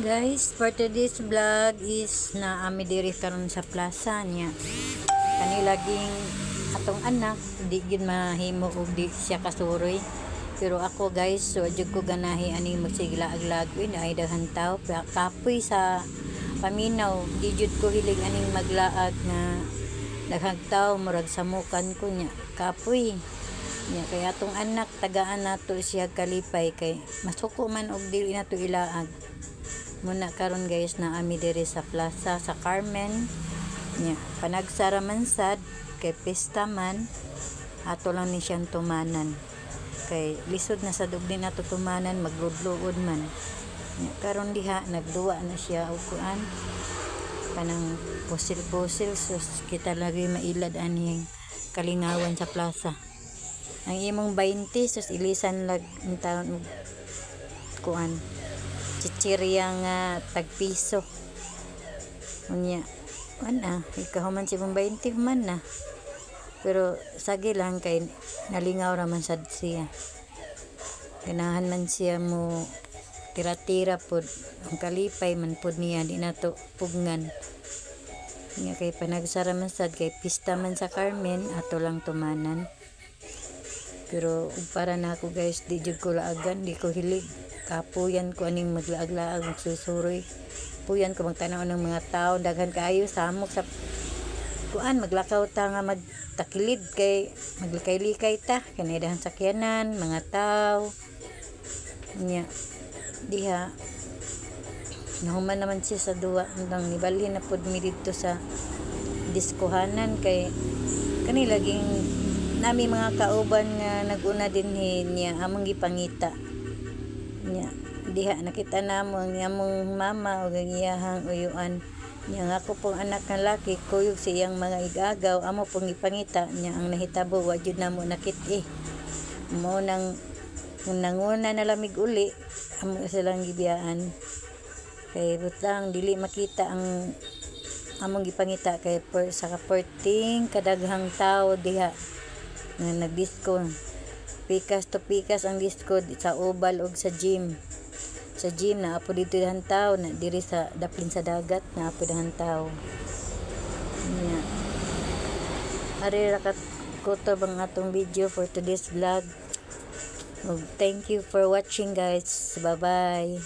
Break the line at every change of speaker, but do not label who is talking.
Guys, for today's vlog is na ami diri karon sa plaza niya. Kani laging atong anak di gid mahimo og di siya kasuroy. Pero ako guys, so jud ko ganahi ani magsiglaag-lag na ay daghan tawo kapoy sa paminaw. Di jud ko hilig aning maglaag na daghang tawo murag samukan ko niya. Kapoy. Nya kay atong anak tagaan nato siya kalipay kay masuko man og dili nato ilaag. Muna karon guys na ami diri sa plaza sa Carmen nya panagsara man sad kay pista man ato lang ni siyang tumanan kay lisod na sa dugdi nato tumanan magludluod man nya karon diha nagduwa na siya og kuan kanang pusil-pusil sus kita lagi mailad ani kalingawan sa plaza ang imong 20 sus ilisan lag ang taon kuan chichirya nga tagpiso unya ana ikahuman si 20 man na pero sagi lang kay nalingaw ra man sad siya ganahan man siya mo tira-tira pod ang kalipay man pod niya di nato pugngan nya kay panagsara man sad kay pista man sa Carmen ato lang tumanan pero para na ako guys di jud ko laagan di ko hilig kapuyan ko aning maglaag-laag magsusuroy puyan ko magtanaw ng mga tao daghan kaayo samok sa kuan maglakaw ta nga magtakilid kay maglikay-likay ta kanay dahan sakyanan mga tao nya diha nahuman naman siya sa duwa hanggang nibalhin na pod mi didto sa diskohanan kay kani laging nami mga kauban nga naguna dinhi niya among gipangita nya diha nakita namo ang among mama ug ang iyahang uyuan nya nga ako pong anak nga laki kuyog sa iyang mga igagaw amo pong ipangita nya ang nahitabo wa jud namo nakit mo nang nanguna na lamig uli amo silang gibiyaan kay butang dili makita ang among gipangita kay sa kaporting kadaghang tao diha nga nagdisco pikas to pikas ang disco sa Oval og sa gym na apo dito dahan tao na diri sa daplin sa dagat na apo dahan tao nya ari ra kat kuto bang atong video for today's vlog. Thank you for watching guys, bye bye.